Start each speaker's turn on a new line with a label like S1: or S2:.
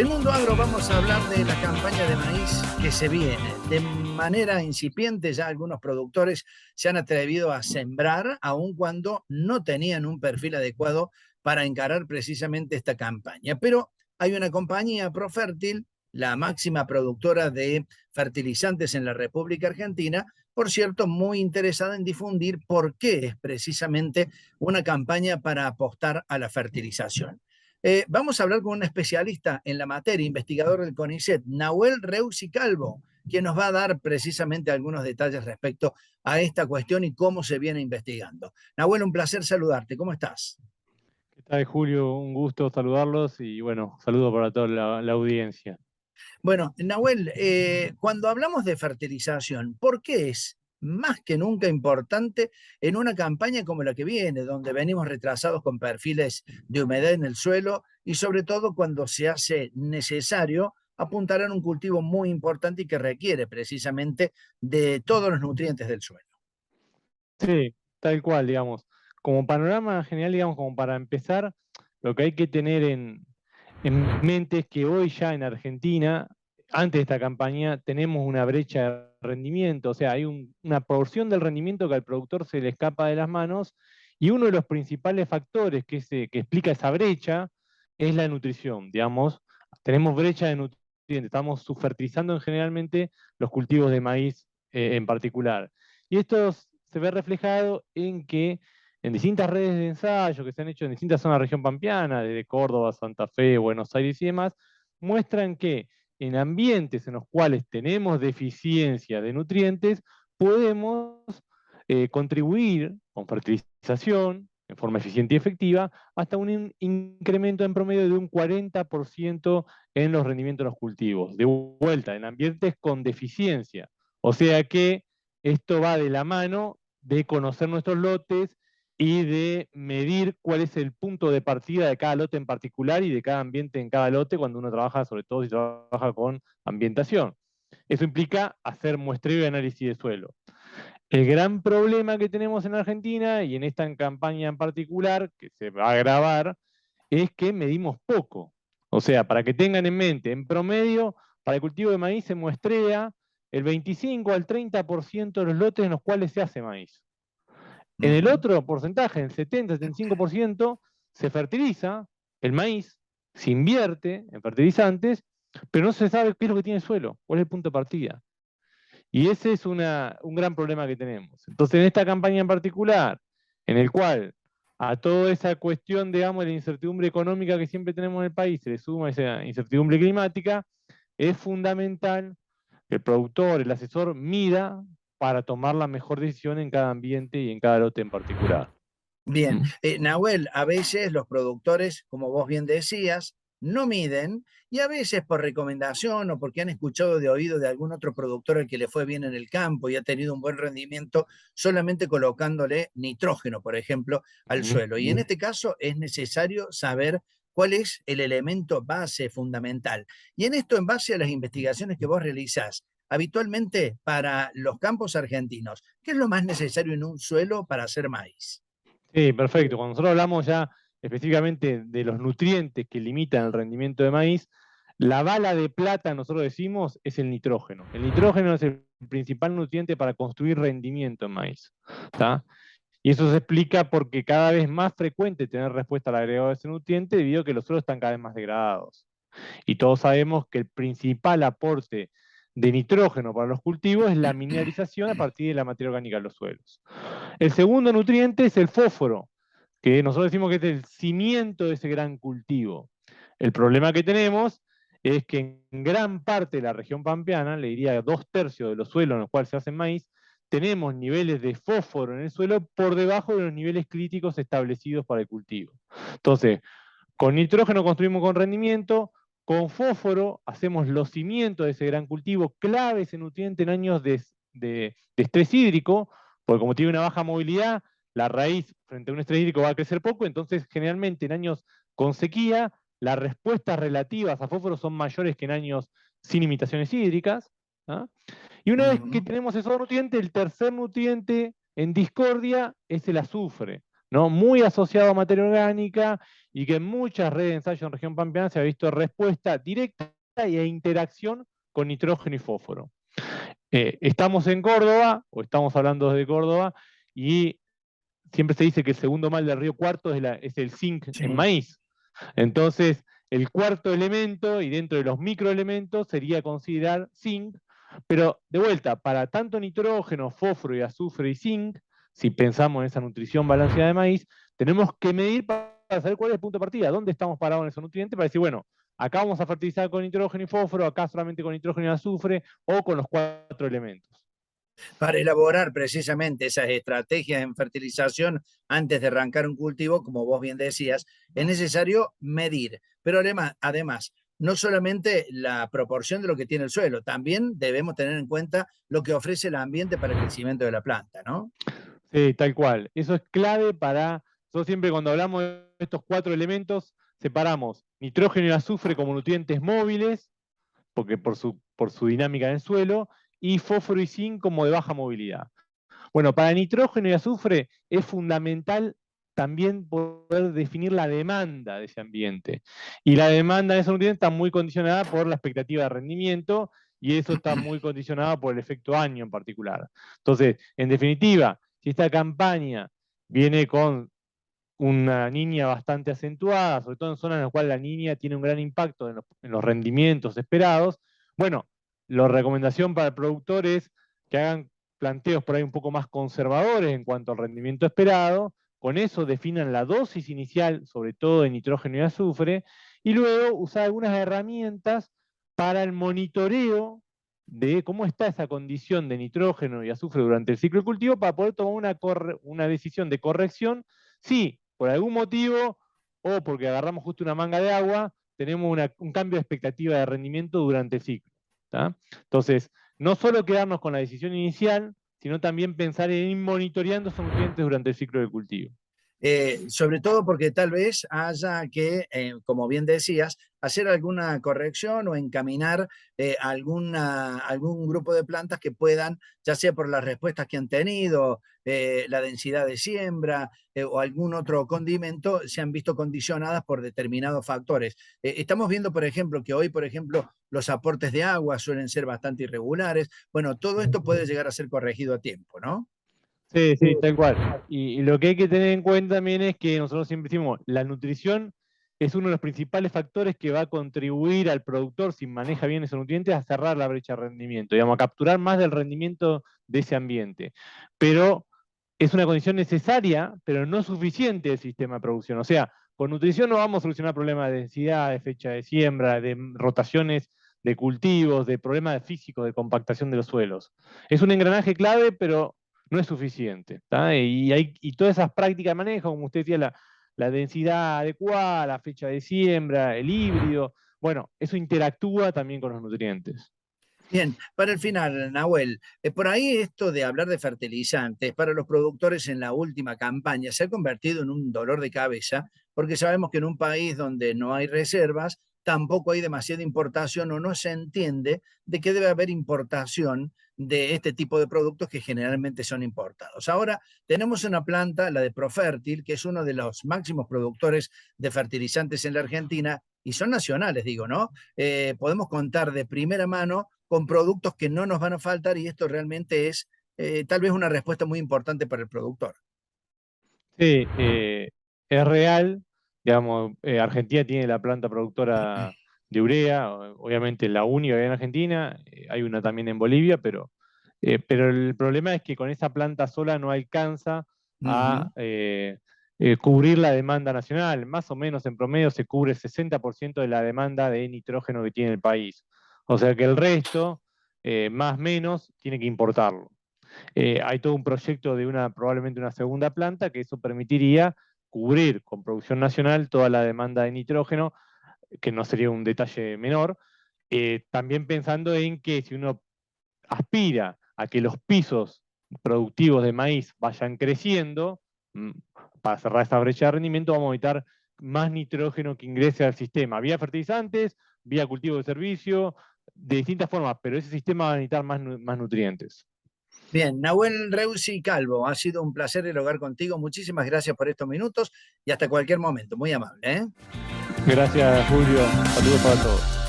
S1: En Mundo Agro vamos a hablar de la campaña de maíz que se viene. De manera incipiente ya algunos productores se han atrevido a sembrar, aun cuando no tenían un perfil adecuado para encarar precisamente esta campaña. Pero hay una compañía, Profértil, la máxima productora de fertilizantes en la República Argentina, por cierto, muy interesada en difundir por qué es precisamente una campaña para apostar a la fertilización. Vamos a hablar con un especialista en la materia, investigador del CONICET, Nahuel Reusi Calvo, quien nos va a dar precisamente algunos detalles respecto a esta cuestión y cómo se viene investigando. Nahuel, un placer saludarte. ¿Cómo estás?
S2: ¿Qué tal, Julio? Un gusto saludarlos y bueno, saludo para toda la audiencia.
S1: Bueno, Nahuel, cuando hablamos de fertilización, ¿por qué es más que nunca importante en una campaña como la que viene, donde venimos retrasados con perfiles de humedad en el suelo y sobre todo cuando se hace necesario apuntar a un cultivo muy importante y que requiere precisamente de todos los nutrientes del suelo?
S2: Sí, tal cual, digamos. Como panorama general, digamos, como para empezar, lo que hay que tener en mente es que hoy ya en Argentina, antes de esta campaña, tenemos una brecha de rendimiento, o sea, hay una porción del rendimiento que al productor se le escapa de las manos, y uno de los principales factores que explica esa brecha es la nutrición, digamos. Tenemos brecha de nutrientes, estamos subfertilizando generalmente los cultivos de maíz en particular. Y esto se ve reflejado en que en distintas redes de ensayo que se han hecho en distintas zonas de la región pampeana, desde Córdoba, Santa Fe, Buenos Aires y demás, muestran que en ambientes en los cuales tenemos deficiencia de nutrientes, podemos contribuir con fertilización en forma eficiente y efectiva hasta un incremento en promedio de un 40% en los rendimientos de los cultivos. De vuelta, en ambientes con deficiencia. O sea que esto va de la mano de conocer nuestros lotes y de medir cuál es el punto de partida de cada lote en particular y de cada ambiente en cada lote cuando uno trabaja, sobre todo si trabaja con ambientación. Eso implica hacer muestreo y análisis de suelo. El gran problema que tenemos en Argentina y en esta campaña en particular, que se va a agravar, es que medimos poco. O sea, para que tengan en mente, en promedio, para el cultivo de maíz se muestrea el 25 al 30% de los lotes en los cuales se hace maíz. En el
S1: Ujú.
S2: otro porcentaje, el 70-75%, se fertiliza el maíz, se invierte en fertilizantes, pero no se sabe qué es lo que tiene el suelo, cuál es el punto de partida. Y ese es un gran problema que tenemos. Entonces, en esta campaña en particular, en el cual a toda esa cuestión, digamos, de la incertidumbre económica que siempre tenemos en el país, se le suma esa incertidumbre climática, es fundamental que el productor, el asesor, mida para tomar la mejor decisión en cada ambiente y en cada lote en particular.
S1: Bien,
S2: ¿Mm?
S1: Nahuel, a veces los productores, como vos bien decías, no miden y a veces por recomendación o porque han escuchado de oído de algún otro productor al que le fue bien en el campo y ha tenido un buen rendimiento solamente colocándole nitrógeno, por ejemplo, al
S2: Ujú.
S1: suelo. Y en este caso es necesario saber cuál es el elemento base fundamental. Y en esto, en base a las investigaciones que vos realizás, habitualmente para los campos argentinos, ¿qué es lo más necesario en un suelo para hacer maíz?
S2: Sí, perfecto. Cuando nosotros hablamos ya específicamente de los nutrientes que limitan el rendimiento de maíz, la bala de plata, nosotros decimos, es el nitrógeno. El nitrógeno es el principal nutriente para construir rendimiento en maíz. ¿Tá? Y eso se explica porque cada vez es más frecuente tener respuesta al agregado de ese nutriente debido a que los suelos están cada vez más degradados. Y todos sabemos que el principal aporte de nitrógeno para los cultivos es la mineralización a partir de la materia orgánica de los suelos. El segundo nutriente es el fósforo, que nosotros decimos que es el cimiento de ese gran cultivo. El problema que tenemos es que en gran parte de la región pampeana, le diría 2/3 de los suelos en los cuales se hace maíz, tenemos niveles de fósforo en el suelo por debajo de los niveles críticos establecidos para el cultivo. Entonces, con nitrógeno construimos con rendimiento, con fósforo hacemos los cimientos de ese gran cultivo, clave ese nutriente en años de estrés hídrico, porque como tiene una baja movilidad, la raíz frente a un estrés hídrico va a crecer poco, entonces generalmente en años con sequía, las respuestas relativas a fósforo son mayores que en años sin limitaciones hídricas. ¿Ah? Y una vez que
S1: Ujú.
S2: tenemos esos dos nutrientes, el tercer nutriente en discordia es el azufre. ¿no? Muy asociado a materia orgánica y que en muchas redes de ensayo en región pampeana se ha visto respuesta directa y a interacción con nitrógeno y fósforo. Estamos en Córdoba, o estamos hablando desde Córdoba, y siempre se dice que el segundo mal del río Cuarto es el zinc en
S1: Sí.
S2: maíz. Entonces, el cuarto elemento, y dentro de los microelementos, sería considerar zinc, pero de vuelta, para tanto nitrógeno, fósforo y azufre y zinc, si pensamos en esa nutrición balanceada de maíz, tenemos que medir para saber cuál es el punto de partida, dónde estamos parados en esos nutrientes, para decir, bueno, acá vamos a fertilizar con nitrógeno y fósforo, acá solamente con nitrógeno y azufre, o con los 4 elementos.
S1: Para elaborar precisamente esas estrategias en fertilización antes de arrancar un cultivo, como vos bien decías, es necesario medir. Pero además, no solamente la proporción de lo que tiene el suelo, también debemos tener en cuenta lo que ofrece el ambiente para el crecimiento de la planta, ¿no?
S2: Sí, tal cual. Eso es clave para. Nosotros siempre cuando hablamos de estos 4 elementos, separamos nitrógeno y azufre como nutrientes móviles, porque por su dinámica en el suelo, y fósforo y zinc como de baja movilidad. Bueno, para nitrógeno y azufre es fundamental también poder definir la demanda de ese ambiente. Y la demanda de esos nutrientes está muy condicionada por la expectativa de rendimiento y eso está muy condicionado por el efecto año en particular. Entonces, en definitiva, si esta campaña viene con una niña bastante acentuada, sobre todo en zonas en las cuales la niña tiene un gran impacto en los rendimientos esperados, bueno, la recomendación para el productor es que hagan planteos por ahí un poco más conservadores en cuanto al rendimiento esperado, con eso definan la dosis inicial, sobre todo de nitrógeno y azufre, y luego usar algunas herramientas para el monitoreo de cómo está esa condición de nitrógeno y azufre durante el ciclo de cultivo para poder tomar una decisión de corrección si por algún motivo o porque agarramos justo una manga de agua, tenemos un cambio de expectativa de rendimiento durante el ciclo. ¿tá? Entonces, no solo quedarnos con la decisión inicial, sino también pensar en ir monitoreando esos nutrientes durante el ciclo de cultivo.
S1: Sobre todo porque tal vez haya que, como bien decías, hacer alguna corrección o encaminar algún grupo de plantas que puedan, ya sea por las respuestas que han tenido, la densidad de siembra o algún otro condimento, se han visto condicionadas por determinados factores. Estamos viendo, por ejemplo, que hoy, por ejemplo, los aportes de agua suelen ser bastante irregulares. Bueno, todo esto puede llegar a ser corregido a tiempo, ¿no?
S2: Sí, sí, tal cual. Y lo que hay que tener en cuenta también es que nosotros siempre decimos, la nutrición es uno de los principales factores que va a contribuir al productor, si maneja bien esos nutrientes, a cerrar la brecha de rendimiento, digamos, a capturar más del rendimiento de ese ambiente. Pero es una condición necesaria, pero no suficiente del sistema de producción. O sea, con nutrición no vamos a solucionar problemas de densidad, de fecha de siembra, de rotaciones de cultivos, de problemas físicos de compactación de los suelos. Es un engranaje clave, pero no es suficiente. Y todas esas prácticas de manejo, como usted decía, la densidad adecuada, la fecha de siembra, el híbrido, bueno, eso interactúa también con los nutrientes.
S1: Bien, para el final, Nahuel, por ahí esto de hablar de fertilizantes para los productores en la última campaña se ha convertido en un dolor de cabeza, porque sabemos que en un país donde no hay reservas, tampoco hay demasiada importación o no se entiende de que debe haber importación de este tipo de productos que generalmente son importados. Ahora tenemos una planta, la de Profértil, que es uno de los máximos productores de fertilizantes en la Argentina, y son nacionales, digo, ¿no? Podemos contar de primera mano con productos que no nos van a faltar y esto realmente es tal vez una respuesta muy importante para el productor.
S2: Sí, es real, digamos, Argentina tiene la planta productora de urea, obviamente la única que hay en Argentina, hay una también en Bolivia, pero el problema es que con esa planta sola no alcanza a
S1: Ujú.
S2: cubrir la demanda nacional. Más o menos en promedio se cubre el 60% de la demanda de nitrógeno que tiene el país. O sea que el resto, más o menos, tiene que importarlo. Hay todo un proyecto de probablemente una segunda planta que eso permitiría cubrir con producción nacional toda la demanda de nitrógeno, que no sería un detalle menor. También pensando en que si uno aspira a que los pisos productivos de maíz vayan creciendo, mm, para cerrar esta brecha de rendimiento, vamos a evitar más nitrógeno que ingrese al sistema, vía fertilizantes, vía cultivo de servicio, de distintas formas, pero ese sistema va a necesitar más nutrientes.
S1: Bien, Nahuel Reusi Calvo, ha sido un placer dialogar contigo. Muchísimas gracias por estos minutos y hasta cualquier momento. Muy amable, ¿eh?
S2: Gracias, Julio. Saludos para todos.